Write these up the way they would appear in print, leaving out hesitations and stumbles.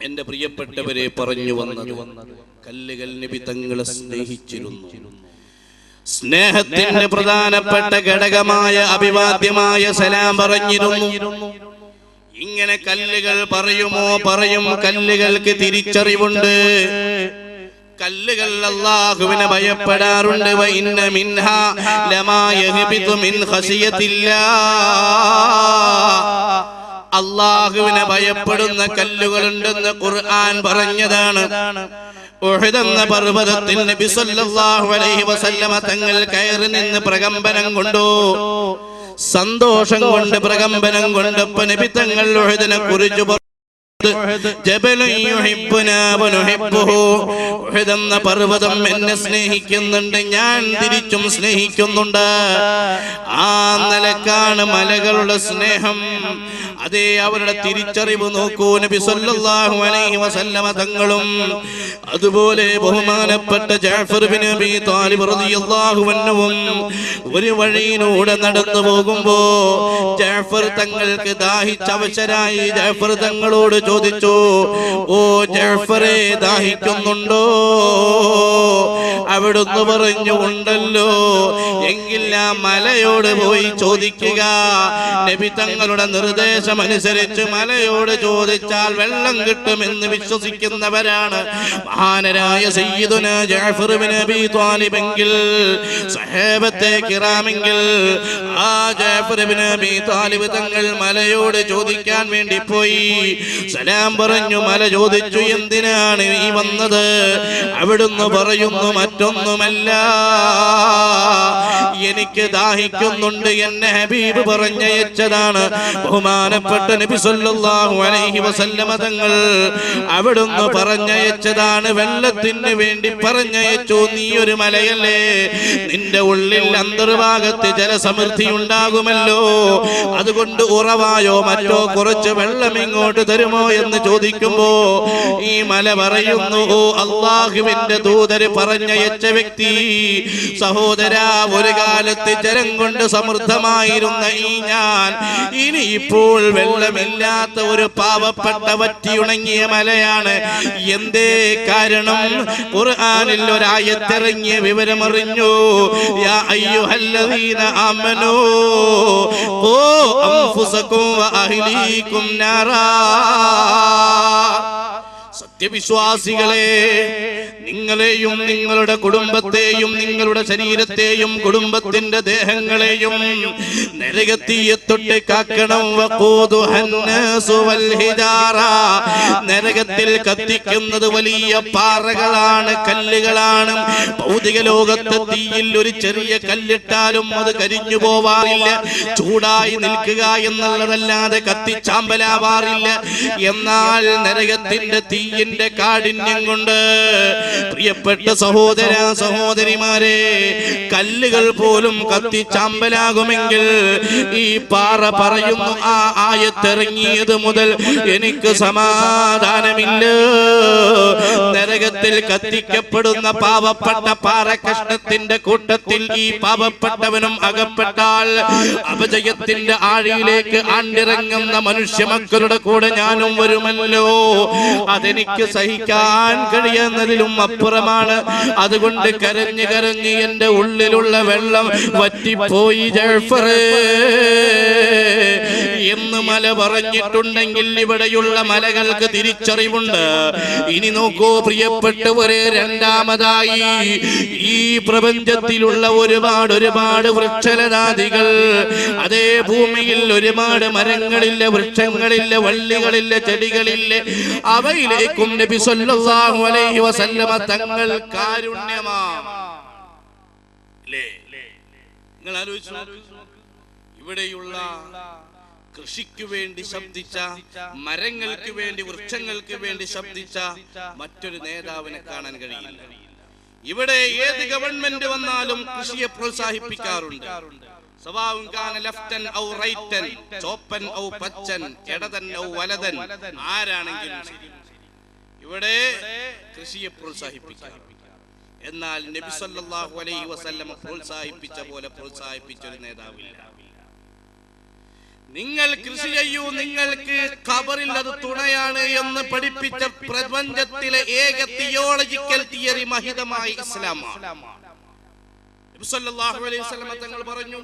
എന്റെ പ്രിയപ്പെട്ടവരെ പറഞ്ഞു വന്നത് കല്ലുകൾ നബി തങ്ങളെ സ്നേഹിച്ചിരുന്നു. സ്നേഹത്തിന്റെ പ്രധാനപ്പെട്ട ഘടകമായ അഭിവാദ്യമായ സലാം പറഞ്ഞിരുന്നു. ഇങ്ങനെ കല്ലുകൾ പറയും. കല്ലുകൾക്ക് തിരിച്ചറിവുണ്ട്. കല്ലുകൾ അല്ലാഹുവിനെ ഭയപ്പെടാറുണ്ട്. വഇന്ന മിൻഹാ ലമാ യഹ്ബിതു മിൻ ഖശിയത്തില്ലാഹ്. അല്ലാഹുവിനെ ഭയപ്പെടുന്ന കല്ലുകളുണ്ടെന്ന് ഖുർആൻ പറഞ്ഞതാണ്. ഉഹദ് എന്ന പർവ്വതത്തിൽ നബി സല്ലല്ലാഹു അലൈഹി വസല്ലമ തങ്ങൾ കയറി നിന്ന് പ്രകമ്പനം കൊണ്ടു. സന്തോഷം കൊണ്ട് പ്രകമ്പനം കൊണ്ടപ്പോൾ നബി തങ്ങൾ ഉഹദിനെ കുറിച്ച് എന്ന പർവ്വതം എന്നെ സ്നേഹിക്കുന്നുണ്ട്, ഞാൻ തിരിച്ചും സ്നേഹിക്കുന്നുണ്ട്. ആ നിലക്കാണ് മലകളുടെ സ്നേഹം. അതേ, അവരുടെ തിരിച്ചറിവ് നോക്കൂ. നബി സല്ലല്ലാഹു അലൈഹി വസല്ലമ തങ്ങളും അതുപോലെ ബഹുമാനപ്പെട്ട ജഅഫർ ബിൻ അബീ ത്വാലിബ് റളിയല്ലാഹു അൻഹുവും ഒരു വഴിയിലൂടെ നടന്നു പോകുമ്പോ ജഅഫർ തങ്ങൾക്ക് ദാഹിച്ചവശരായി. ജഅഫർ തങ്ങളോട് ചോദിച്ചു, ഓ ജഅഫറേ, ദാഹിക്കുന്നുണ്ടോ? അവിടുന്ന് പറഞ്ഞു, ഉണ്ടല്ലോ. എങ്കിൽ ആ മലയോട് പോയി ചോദിക്കുക. നബി തങ്ങളുടെ നിർദ്ദേശം അനുസരിച്ച് മലയോട് ചോദിച്ചാൽ വെള്ളം കിട്ടുമെന്ന് വിശ്വസിക്കുന്നവരാണ് മഹാനരായ സയ്യിദുനാ ജഅഫർ ബിൻ അബീ ത്വാലിബ് എങ്കിൽ, സഹാബത്തെ കിറാമെങ്കിൽ, ആ ജഅഫർ ബിൻ അബീ ത്വാലിബ് തങ്ങൾ മലയോട് ചോദിക്കാൻ വേണ്ടി പോയി. സലാം പറഞ്ഞു. മല ചോദിച്ചു, എന്തിനാണ് നീ വന്നത്? അവിടുന്ന് പറയുന്നു, മറ്റൊന്നുമല്ല, എനിക്ക് ദാഹിക്കുന്നുണ്ട്, എന്നെ ഹബീബ് പറഞ്ഞയച്ചതാണ്. ബഹുമാനപ്പെട്ട നബി സല്ലല്ലാഹു അലൈഹി വസല്ലമ തങ്ങൾ അവിടുന്ന് പറഞ്ഞയച്ചതാണ്, വെള്ളത്തിന് വേണ്ടി പറഞ്ഞയച്ചു. നീ ഒരു മലയല്ലേ, നിന്റെ ഉള്ളിൽ അന്തർഭാഗത്ത് ജലസമൃദ്ധി ഉണ്ടാകുമല്ലോ, അതുകൊണ്ട് ഉറവായോ മറ്റോ കുറച്ച് വെള്ളം ഇങ്ങോട്ട് തരുമോ എന്ന് ചോദിക്കുമ്പോ ഈ മല പറയുന്നു, ഓ അല്ലാഹുവിന്റെ ദൂതര് പറഞ്ഞയച്ച വ്യക്തി, സഹോദരാ, ഒരു കാലത്ത് ജലം കൊണ്ട് സമൃദ്ധമായിരുന്ന ഈ ഞാൻ ഇനി ഇപ്പോൾ വെള്ളമില്ലാത്ത ഒരു പാവപ്പെട്ട വറ്റിയുണങ്ങിയ മലയാണ്. എന്തേ കാരണം? ഖുർആനിൽ ഒരായത്തിറങ്ങിയ വിവരമറിഞ്ഞു. യാ അയ്യുഹല്ലദീന ആമനൂ ഖൂ അൻഫുസകും വഅഹ്ലീകും നാറാ. സത്യവിശ്വാസികളെ, നിങ്ങളെയും നിങ്ങളുടെ കുടുംബത്തെയും നിങ്ങളുടെ ശരീരത്തെയും കുടുംബത്തിന്റെ ദേഹങ്ങളെയും നരകത്തീയെ തൊട്ട് കാക്കണം. നരകത്തിൽ കത്തിക്കുന്നത് വലിയ പാറകളാണ്, കല്ലുകളാണ്. ഭൗതിക ലോകത്തെ തീയിൽ ഒരു ചെറിയ കല്ലിട്ടാലും അത് കരിഞ്ഞു പോവാറില്ല, ചൂടായി നിൽക്കുക എന്നുള്ളതല്ലാതെ കത്തിച്ചാമ്പലാവാറില്ല. എന്നാൽ നരകത്തിന്റെ തീയിന്റെ കാഠിന്യം കൊണ്ട് പ്രിയപ്പെട്ട സഹോദര സഹോദരിമാരെ, കല്ലുകൾ പോലും കത്തിച്ചാമ്പലാകുമെങ്കിൽ ഈ പാറ പറയുന്നു, ആ ആയത്തിറങ്ങിയത് മുതൽ എനിക്ക് സമാധാനമില്ല. നരകത്തിൽ കത്തിക്കപ്പെടുന്ന പാവപ്പെട്ട പാറക്കഷ്ണത്തിന്റെ കൂട്ടത്തിൽ ഈ പാവപ്പെട്ടവനും അകപ്പെട്ടാൽ അപജയത്തിന്റെ ആഴിയിലേക്ക് ആണ്ടിറങ്ങുന്ന മനുഷ്യ മക്കളുടെ കൂടെ ഞാനും വരുമല്ലോ. അതെനിക്ക് സഹിക്കാൻ കഴിയുന്നതിലും അപ്പുറമാണ്. അതുകൊണ്ട് കരഞ്ഞ് കരഞ്ഞ് എന്റെ ഉള്ളിലുള്ള വെള്ളം വറ്റിപ്പോയി ജഅഫറേ എന്ന് മല പറഞ്ഞിട്ടുണ്ടെങ്കിൽ ഇവിടെയുള്ള മലകൾക്ക് തിരിച്ചറിവുണ്ട്. ഇനി നോക്കൂ പ്രിയപ്പെട്ടവരെ, രണ്ടാമതായി ഈ പ്രപഞ്ചത്തിലുള്ള ഒരുപാട് വൃക്ഷലതാദികൾ, അതേ ഭൂമിയിൽ ഒരുപാട് മരങ്ങളില്ല, വൃക്ഷങ്ങളില്ല, വള്ളികളില്ല, ചെടികളില്ല. അവയിലേക്കും നബി സല്ലല്ലാഹു അലൈഹി വസല്ലമ തങ്ങൾ കാരുണ്യമാണ്. നിങ്ങൾ ആലോചിച്ചു, ഇവിടെയുള്ള കൃഷിക്ക് വേണ്ടി ശബ്ദിച്ച, മരങ്ങൾക്ക് വേണ്ടി, വൃക്ഷങ്ങൾക്ക് വേണ്ടി ശബ്ദിച്ച മറ്റൊരു നേതാവിനെ കാണാൻ കഴിയില്ല. ഇവിടെ ഏത് ഗവൺമെന്റ് വന്നാലും കൃഷിയെ പ്രോത്സാഹിപ്പിക്കാറുണ്ട്. ചോപ്പൻ ഔ പച്ചൻ, ഇടതൻ ഔ വലതൻ, ആരാണെങ്കിലും ശരി, ഇവിടെ കൃഷിയെ പ്രോത്സാഹിപ്പിക്കാം. എന്നാൽ നബി സല്ലല്ലാഹു അലൈഹി വസല്ലം പ്രോത്സാഹിപ്പിച്ച പോലെ പ്രോത്സാഹിപ്പിച്ച ഒരു നേതാവില്ല. നിങ്ങൾ കൃഷി ചെയ്യൂ, നിങ്ങൾക്ക് ഖബറിൽ അത് തുണയാണ് എന്ന് പഠിപ്പിച്ച പ്രപഞ്ചത്തിലെ ഏക തിയോളജിക്കൽ തിയറി മഹിതമായ ഇസ്ലാമാണ്. നബി സല്ലല്ലാഹു അലൈഹി വസല്ലം തങ്ങൾ പറഞ്ഞു,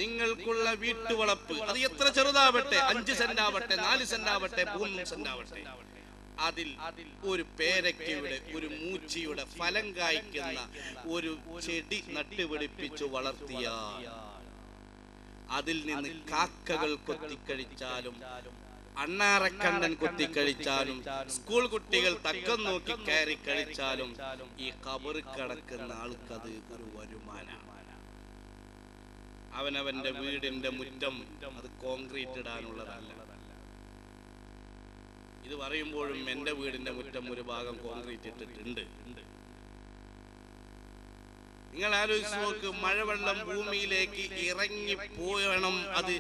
നിങ്ങൾക്കുള്ള വീട്ടുവളപ്പ് അത് എത്ര ചെറുതാവട്ടെ, 5 സെന്റ് ആവട്ടെ, 4 സെന്റ് ആവട്ടെ, 3 സെന്റ് ആവട്ടെ, അതിൽ ഒരു പേരയ്ക്കയുടെ, ഒരു മൂച്ചിയുടെ ഫലം കായ്ക്കുന്ന ഒരു ചെടി നട്ടുപിടിപ്പിച്ചു വളർത്തിയാൽ അതിൽ നിന്ന് കാക്കകൾ കൊത്തിക്കഴിച്ചാലും അണ്ണാറക്കണ്ണൻ കൊത്തിക്കഴിച്ചാലും സ്കൂൾ കുട്ടികൾ തക്കം നോക്കി കയറി കഴിച്ചാലും ഈ ഖബർ കിടക്കുന്ന ആൾക്കത് ഒരു വരുമാനമാണ്. അവനവന്റെ വീടിന്റെ മുറ്റം അത് കോൺക്രീറ്റ് ഇടാനുള്ളതല്ല. ഇത് പറയുമ്പോഴും എന്റെ വീടിന്റെ മുറ്റം ഒരു ഭാഗം കോൺക്രീറ്റ് ഇട്ടിട്ടുണ്ട്. നിങ്ങൾ ആലോചിച്ച് നോക്ക്, മഴവെള്ളം ഭൂമിയിലേക്ക് ഇറങ്ങി പോയണം, അത്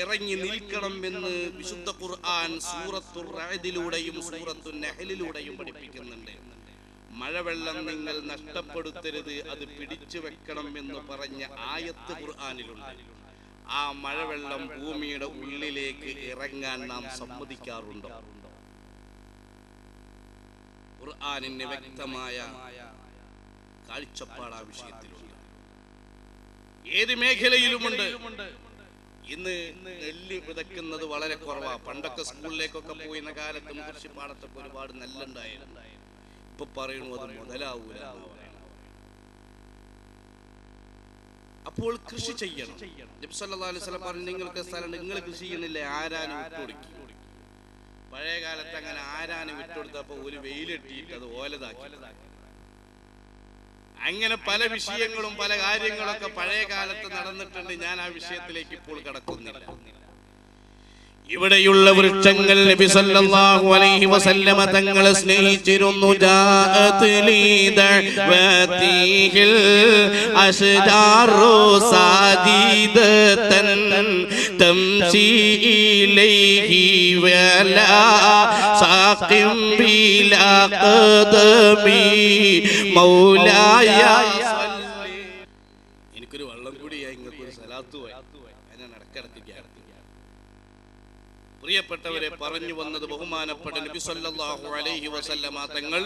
ഇറങ്ങി നിൽക്കണം എന്ന് വിശുദ്ധ ഖുർആൻ സൂറത്തുർ റഅദിലൂടെയും സൂറത്തുൻ നഹ്ലിലൂടെയും പഠിപ്പിക്കുന്നുണ്ട്. മഴവെള്ളം നിങ്ങൾ നഷ്ടപ്പെടുത്തരുത്, അത് പിടിച്ചു വെക്കണം എന്ന് പറഞ്ഞ ആയത്ത് ഖുർആനിലുണ്ട്. ആ മഴവെള്ളം ഭൂമിയുടെ ഉള്ളിലേക്ക് ഇറങ്ങാൻ നാം സമ്മതിക്കാറുണ്ടോ? ഖുർആനിന് വ്യക്തമായ കാഴ്ചപ്പാട് ആ വിഷയത്തിലുണ്ട്. ഏത് മേഖലയിലുമുണ്ട്. ഇന്ന് നെല്ല് വിതയ്ക്കുന്നത് വളരെ കുറവാ. പണ്ടൊക്കെ സ്കൂളിലേക്കൊക്കെ പോയിരുന്ന കാലത്ത് കൃഷിപ്പാടത്തൊക്കെ ഒരുപാട് നെല്ലുണ്ടായിരുന്നു. ഇപ്പൊ പറയുന്നു അത് മുതലാവൂല. അപ്പോൾ കൃഷി ചെയ്യണം. നബി സല്ലല്ലാഹു അലൈഹി വസല്ലം പറഞ്ഞു, നിങ്ങൾക്ക് സ്ഥലം, നിങ്ങൾ കൃഷി ചെയ്യുന്നില്ലേ, ആരാനും വിട്ടുകൊടുക്കും. പഴയ കാലത്ത് അങ്ങനെ ആരാനും വിട്ടുകൊടുത്തപ്പോ ഒരു വെയിലിട്ടിട്ട് അത് ഓലതാക്കി. അങ്ങനെ പല വിഷയങ്ങളും പല കാര്യങ്ങളൊക്കെ പഴയ കാലത്ത് നടന്നിട്ടുണ്ട്. ഞാൻ ആ വിഷയത്തിലേക്ക് ഇപ്പോൾ കടക്കുന്നില്ല. ഇവിടെയുള്ള വൃക്ഷങ്ങൾ നബി സല്ലല്ലാഹു അലൈഹി വസല്ലമ തങ്ങൾ സ്നേഹിച്ചിരുന്നു. ജാഅത് ലീദഅതിഹിൽ അശ്ജാറു സാദീദതൻ തംശി ഇലൈഹി വലാ സാഖിം ബിലാ ഖദമി മൗലായ സല്ലി. എനിക്കൊരു വെള്ളം കൂടിയായി, ഇങ്ങനൊരു സലാത്തു ആയി. ഞാൻ നടക്കടക്കുകയാണ്. പ്രിയപ്പെട്ടവരെ, പറഞ്ഞു വന്നത് ബഹുമാനപ്പെട്ട നബി സല്ലല്ലാഹു അലൈഹി വസല്ലമ തങ്ങൾ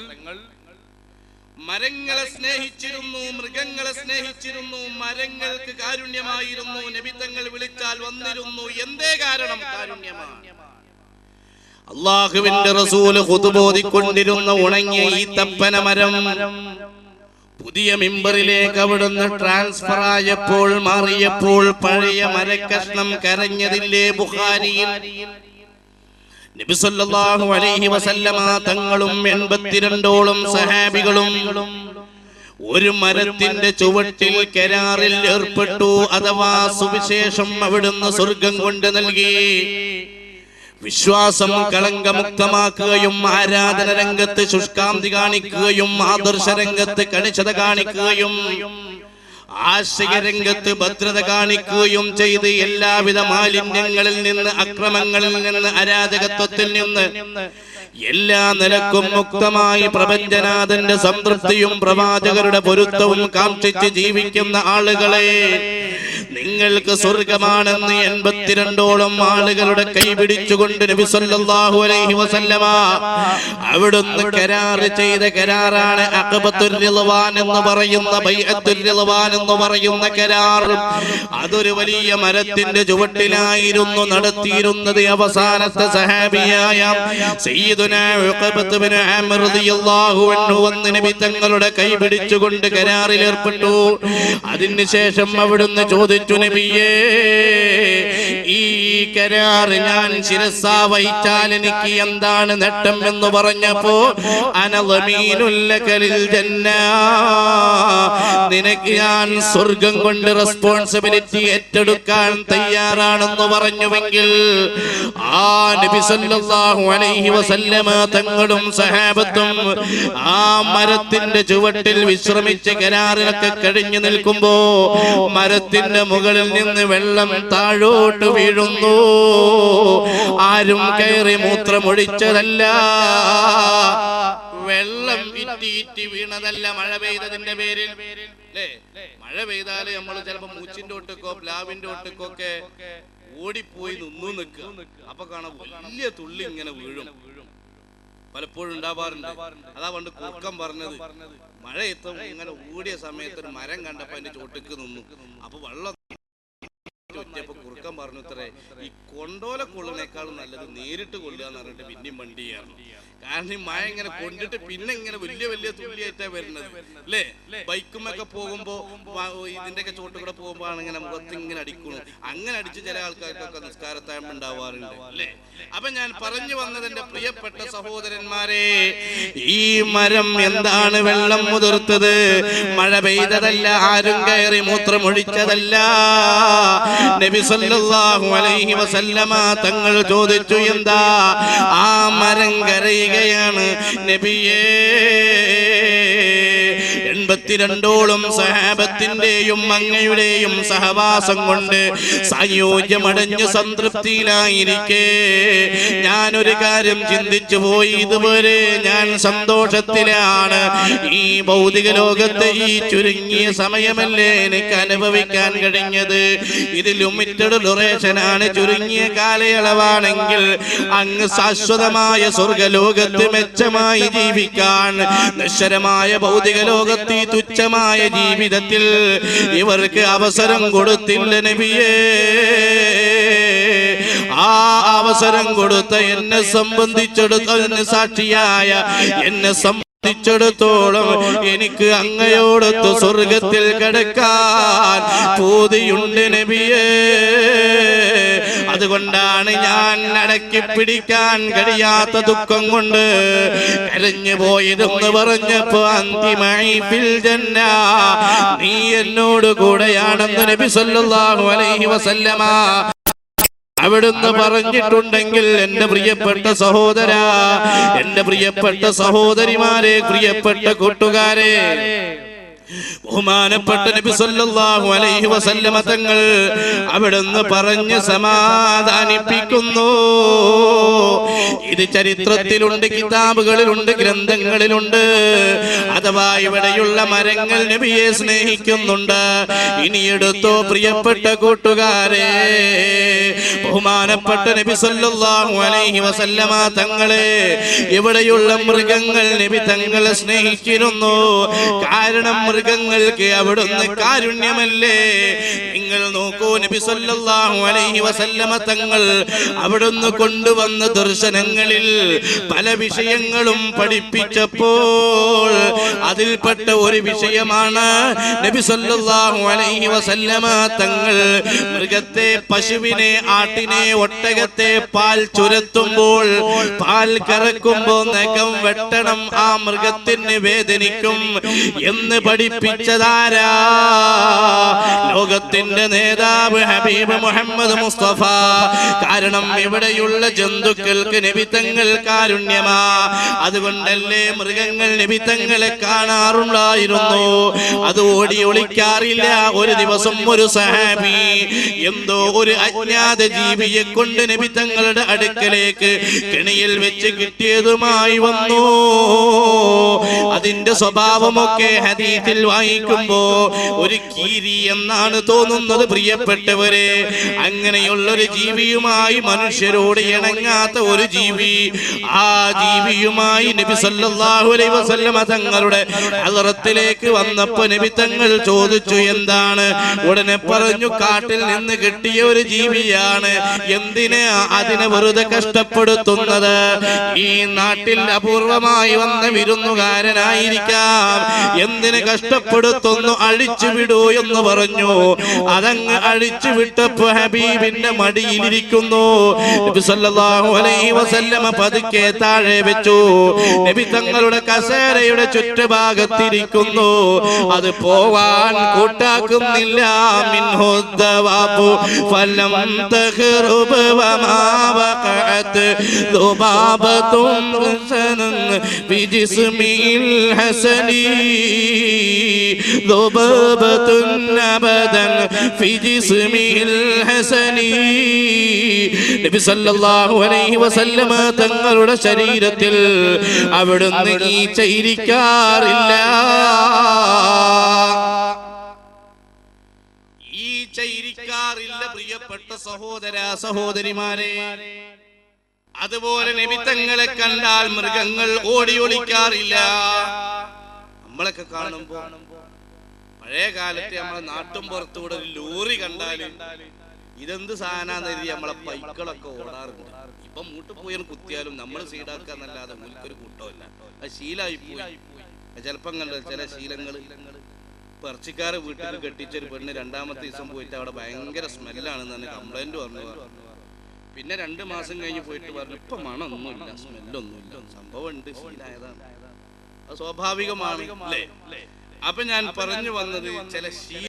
മരങ്ങളെ സ്നേഹിച്ചിരുന്നു, മൃഗങ്ങളെ സ്നേഹിച്ചിരുന്നു, മരങ്ങൾക്ക് കാരുണ്യമായിരുന്നു. നബി തങ്ങൾ വിളിച്ചാൽ വന്നിരുന്നു. എന്തേ കാരണം? കാരുണ്യമാണ്. അല്ലാഹുവിന്റെ റസൂൽ ഖുതുബ ഓതിക്കൊണ്ടിരുന്ന ഉണങ്ങിയ ഈ തപ്പന മരം പുതിയ മിമ്പറിലേക്ക് അവിടുന്ന് ട്രാൻസ്ഫർ ആയപ്പോൾ, മാറിയപ്പോൾ പഴയ മരക്കഷ്ണം കരഞ്ഞതില്ലേ ബുഖാരിയിൽ? നബി സല്ലല്ലാഹു അലൈഹി വസല്ലമ തങ്ങളും 82ഓളം സഹാബികളും ഒരു മരത്തിന്റെ ചുവട്ടിൽ കരാറിൽ ഏർപ്പെട്ടു. അഥവാ സുവിശേഷം അവിടുന്ന് സ്വർഗം കൊണ്ട് നൽകി. വിശ്വാസം കളങ്കമുക്തമാക്കുകയും ആരാധന രംഗത്ത് ശുഷ്കാന്തി കാണിക്കുകയും ആദർശ രംഗത്ത് കണിശത കാണിക്കുകയും ആശയ രംഗത്ത് ഭദ്രത കാണിക്കുകയും ചെയ്ത് എല്ലാവിധ മാലിന്യങ്ങളിൽ നിന്ന്, അക്രമങ്ങളിൽ നിന്ന്, അരാജകത്വത്തിൽ നിന്ന് എല്ലാ നിലക്കും മുക്തമായി പ്രപഞ്ചനാഥന്റെ സംതൃപ്തിയും പ്രവാചകരുടെ പൊരുത്തവും കാംക്ഷിച്ച് ജീവിക്കുന്ന ആളുകളെ, നിങ്ങൾക്ക് സ്വർഗമാണെന്ന് 82ഓളം ആളുകളുടെ കൈപിടിച്ചുകൊണ്ട് നബി സല്ലല്ലാഹു അലൈഹി വസല്ലമ അവിടുന്ന് കരാർ ചെയ്ത കരാറാണ് അഖബത്തുർ റിളവാൻ എന്ന് പറയുന്ന, ബൈഅത്തുർ റിളവാൻ എന്ന് പറയുന്ന കരാർ. അതൊരു വലിയ മരത്തിന്റെ ചുവട്ടിലായിരുന്നു നടത്തിയിരുന്നത്. അവസാനത്തെ സഹാബിയായ സയ്യിദുനാ ഉഖബത്ത് ബിൻ ആമിർ റളിയല്ലാഹു അൻഹു വന്ന് നബി തങ്ങളുടെ കൈപിടിച്ചുകൊണ്ട് കരാറിൽ ഏർപ്പെട്ടു. അതിനുശേഷം അവിടുന്ന് ചോദിച്ചു, നബിയേ, ഈ കരാർ ഞാൻ ശിരസാ വഹിച്ചാൽ എനിക്ക് എന്താണ് നേട്ടം എന്ന് പറഞ്ഞപ്പോ, അനളമീനുൽ ലകലിൽ ജന്ന, നിനക്ക് ഞാൻ സ്വർഗം കൊണ്ട് റെസ്പോൺസിബിലിറ്റി ഏറ്റെടുക്കാൻ തയ്യാറാണെന്ന് പറഞ്ഞുവെങ്കിൽ ആ നബി സല്ലല്ലാഹു അലൈഹി വസല്ലമ തങ്ങളും സഹാബത്തും ആ മരത്തിന്റെ ചുവട്ടിൽ വിശ്രമിച്ച് കരാറിലൊക്കെ കഴിഞ്ഞു നിൽക്കുമ്പോ മരത്തിന്റെ മുകളിൽ നിന്ന് വെള്ളം താഴോട്ട് വീഴുന്നു. ആരും കയറി മൂത്രമൊഴിച്ചതല്ല, വെള്ളം ഇറ്റി വീണതല്ല, മഴ പെയ്തതിന്റെ പേരിൽ. മഴ പെയ്താല് നമ്മൾ ചിലപ്പോ മൂച്ചിന്റെ ഒട്ടുക്കോ പ്ലാവിന്റെ ഒട്ടുക്കോ ഒക്കെ ഓടിപ്പോയി നിന്നു നിൽക്കുക. അപ്പൊ കാണാൻ വലിയ തുള്ളി ഇങ്ങനെ വീഴും. പലപ്പോഴും ഉണ്ടാവാറുണ്ട്. അതാ പണ്ട് കുറുക്കൻ പറഞ്ഞത്, മഴയത്ത് ഇങ്ങനെ ഓടിയ സമയത്ത് ഒരു മരം കണ്ടപ്പോ അതിന്റെ ചോട്ടിക്ക് നിന്നു. അപ്പൊ വെള്ളം ഒറ്റയപ്പോ കുറുക്കൻ പറഞ്ഞു, ഇത്രേ ഈ കൊണ്ടോല കൊള്ളുന്നേക്കാളും നല്ലത് നേരിട്ട് കൊള്ളുക എന്ന് പറഞ്ഞിട്ട് പിന്നെയും വണ്ടി കയറണം. കാരണം ഈ മഴ ഇങ്ങനെ കൊണ്ടിട്ട് പിന്നെ ഇങ്ങനെ വലിയ വലിയ തുള്ളിയായിട്ടാ വരുന്നത് അല്ലേ. ബൈക്കുമൊക്കെ പോകുമ്പോ ഇതിന്റെ ഒക്കെ ചോട്ട് കൂടെ പോകുമ്പോ ആണ് ഇങ്ങനെ മുഖത്ത് ഇങ്ങനെ അടിക്കുന്നു. അങ്ങനെ അടിച്ച് ചില ആൾക്കാർക്കൊക്കെ നിസ്കാരത്തായ്മ ഉണ്ടാവാറുണ്ട് അല്ലേ. അപ്പൊ ഞാൻ പറഞ്ഞു വന്നത്, എന്റെ പ്രിയപ്പെട്ട സഹോദരന്മാരെ, ഈ മരം എന്താണ് വെള്ളം മുതിർത്തത്? മഴ പെയ്തതല്ല, ആരും കയറി മൂത്രമൊഴിച്ചതല്ല. നബി സല്ലല്ലാഹു അലൈഹി വസല്ലമ തങ്ങൾ ചോദിച്ചു, എന്താ? ആ മരം കരയുകയാണ് നബിയേ. 82ഓളം സഹാബത്തിന്റെയും അങ്ങയുടെയും സഹവാസം കൊണ്ട് സായോജ്യമടഞ്ഞ് സംതൃപ്തിയിലായിരിക്കെ ഞാനൊരു കാര്യം ചിന്തിച്ചു പോയി. ഇതുവരെ ഞാൻ സന്തോഷത്തിലാണ്. ഈ ഭൗതിക ലോകത്തെ ഈ ചുരുങ്ങിയ സമയമല്ലേ എനിക്ക് അനുഭവിക്കാൻ കഴിഞ്ഞത്. ഇത് ലിമിറ്റഡ് ഡ്യൂറേഷനാണ്, ചുരുങ്ങിയ കാലയളവാണെങ്കിൽ അങ്ങ് ശാശ്വതമായ സ്വർഗലോകത്ത് മെച്ചമായി ജീവിക്കാൻ, നശ്വരമായ ഭൗതിക ലോകത്ത് ഈ തുച്ഛമായ ജീവിതത്തിൽ ഇവർക്ക് അവസരം കൊടുത്തില്ല നബിയേ. ആ അവസരം കൊടുത്ത എന്നെ സംബന്ധിച്ചിടത്തോളം, സാക്ഷിയായ എന്നെ സംബന്ധിച്ചിടത്തോളം എനിക്ക് അങ്ങയോടൊത്ത് സ്വർഗത്തിൽ കിടക്കാൻ പൂതിയുണ്ട് നബിയേ. അതുകൊണ്ടാണ് ഞാൻ അടക്കി പിടിക്കാൻ കഴിയാത്ത ദുഃഖം കൊണ്ട് കരഞ്ഞു പോയതെന്ന് പറഞ്ഞപ്പോ, അന്തിമഈ ഫിൽ ജന്ന, നീ എന്നോട് കൂടെയാണെന്ന് നബി സല്ലല്ലാഹു അലൈഹി വസല്ലമ അവിടുന്ന് പറഞ്ഞിട്ടുണ്ടെങ്കിൽ, എന്റെ പ്രിയപ്പെട്ട സഹോദരാ, എന്റെ പ്രിയപ്പെട്ട സഹോദരിമാരെ, പ്രിയപ്പെട്ട കൂട്ടുകാരെ, ബഹുമാനപ്പെട്ട നബി സല്ലല്ലാഹു അലൈഹി വസല്ലമ തങ്ങൾ അവിടുന്ന് പറഞ്ഞ് സമാധാനിപ്പിക്കുന്നു. ഇത് ചരിത്രത്തിലുണ്ട്, കിതാബുകളിലുണ്ട്, ഗ്രന്ഥങ്ങളിലുണ്ട്. അഥവാ ഇവിടെയുള്ള മരങ്ങൾ നബിയെ സ്നേഹിക്കുന്നുണ്ട്. ഇനി എടുത്തോ പ്രിയപ്പെട്ട കൂട്ടുകാരെ, ബഹുമാനപ്പെട്ട നബി സല്ലല്ലാഹു അലൈഹി വസല്ലമ തങ്ങളെ ഇവിടെയുള്ള മൃഗങ്ങൾ നബി തങ്ങളെ സ്നേഹിച്ചിരുന്നു. കാരണം മൃഗങ്ങൾക്ക് അവിടുന്ന് കാരുണ്യമല്ലേ. നിങ്ങൾ നോക്കൂ, നബി സല്ലല്ലാഹു അലൈഹി വസല്ലമ തങ്ങൾ അവിടുന്ന് കൊണ്ടുവന്ന ദർശനങ്ങളിൽ പല വിഷയങ്ങളും പഠിപ്പിച്ചപ്പോൾ അതിൽപ്പെട്ട ഒരു വിഷയമാണ് നബി സല്ലല്ലാഹു അലൈഹി വസല്ലമ തങ്ങൾ മൃഗത്തെ, പശുവിനെ, ആട്ടിനെ, ഒട്ടകത്തെ പാൽ ചുരത്തുമ്പോൾ, പാൽ കറക്കുമ്പോൾ നഖം വെട്ടണം, ആ മൃഗത്തിന് വേദനിക്കും എന്ന് പഠിപ്പിച്ചതാരാ? ലോകത്തിന്റെ നേതാവ് ഹബീബ് മുഹമ്മദ് മുസ്തഫ. കാരണം ഇവിടെയുള്ള ജന്തുക്കൾക്ക് നബി തങ്ങൾ കാരുണ്യമാ. അതുകൊണ്ടല്ലേ മൃഗങ്ങൾ നബി തങ്ങളെ കാണാറുണ്ടായിരുന്നു. അത് ഓടി ഒളിക്കാറില്ല. ഒരു ദിവസം ഒരു സഹാബി എന്തോ ഒരു അജ്ഞാത ജീവിയെ കൊണ്ട് നബി തങ്ങളുടെ അടുക്കലേക്ക് കെണിയിൽ വെച്ച് കിട്ടിയതുമായി വന്നു. അതിന്റെ സ്വഭാവമൊക്കെ ഹദീസിൽ വായിക്കുമ്പോ ഒരു കീരി എന്നാണ് തോന്നുന്നത് പ്രിയപ്പെട്ടവരെ. അങ്ങനെയുള്ളൊരു ജീവിയുമായി, മനുഷ്യരോട് ഇണങ്ങാത്ത ഒരു ജീവി, ആ ജീവിയുമായി നബി സല്ലല്ലാഹു അലൈഹി വസല്ലമ തങ്ങളുടെ ഹളറത്തിലേക്ക് വന്നപ്പോ നബി തങ്ങൾ ചോദിച്ചു, എന്താണ്? ഉടനെ പറഞ്ഞു, കാട്ടിൽ നിന്ന് കിട്ടിയ ഒരു ജീവിയാണ്. എന്തിനാ അതിനെ വെറുതെ കഷ്ടപ്പെടുത്തുന്നത്? ഈ നാട്ടിൽ അപൂർവമായി വന്ന വിരുന്നുകാരനായിരിക്കാം, എന്തിന് കഷ്ടപ്പെടുത്തുന്നു? അഴിച്ചു വിടൂ എന്ന് പറഞ്ഞു. അതങ്ങ് അഴിച്ചു വിട്ടപ്പോ ഹബീബിന്റെ മടിയിലിരിക്കുന്നു. നബി സല്ലല്ലാഹു അലൈഹി വസല്ലമ പതുക്കെ താഴെ വെച്ചു. നബി തങ്ങളുടെ കസേരയുടെ ചുറ്റുഭാഗത്തിരിക്കുന്നു. അത് പോവാൻ കൂട്ടാക്കുന്നില്ല. മിൻഹുദ്ദവാബു ഫലം തഖറുബ് വമാ വഖഅത് ദുബാബതും ബിജിസ്മിൽ ഹസനി ദുബാബതുൻ അബദൻ ഫി ജിസ്മിൽ ഹസനി. നബി സല്ലല്ലാഹു അലൈഹി വസല്ലമ തങ്ങളുടെ ശരീരത്തിൽ അവിടുന്ന് ഈച്ച ഇരിക്കാറില്ല. ഈച്ച ഇരിക്കാറില്ല പ്രിയ പ്രിയപ്പെട്ട സഹോദര സഹോദരിമാരെ, അതുപോലെ നബി തങ്ങളെ കണ്ടാൽ മൃഗങ്ങൾ ഓടി ഒളിക്കാറില്ല. നമ്മളൊക്കെ കാണുമ്പോ പഴയ കാലത്ത് നമ്മളെ നാട്ടും പുറത്തുകൂടെ ഒരു ലോറി കണ്ടാല് ഇതെന്ത് സാധനാന്ന് കരുതി നമ്മളെ പൈക്കളൊക്കെ ഓടാറുണ്ട്. ഇപ്പൊ മൂട്ട് പോയി കുത്തിയാലും നമ്മൾ സീഡാക്കാന്നല്ലാതെ മുൽക്കൊരു കൂട്ടമല്ല. അത് ശീലമായി പോയി. ചിലപ്പം കണ്ടത് ചില ശീലങ്ങള്. ഇറച്ചിക്കാരെ വീട്ടിൽ കെട്ടിച്ചൊരു പെണ്ണ് രണ്ടാമത്തെ ദിവസം പോയിട്ട് അവിടെ ഭയങ്കര സ്മെല്ലാണെന്ന് തന്നെ കംപ്ലൈന്റ് പറഞ്ഞു. പിന്നെ 2 മാസം കഴിഞ്ഞ് പോയിട്ട് പറഞ്ഞു ഇപ്പൊ മണമൊന്നുമില്ല, സ്മെല്ലൊന്നുമില്ല. സംഭവം ഉണ്ട്, ശീലായതാണ്. അത് സ്വാഭാവികമാണ് അല്ലേ? അപ്പൊ ഞാൻ പറഞ്ഞു വന്നത് ചില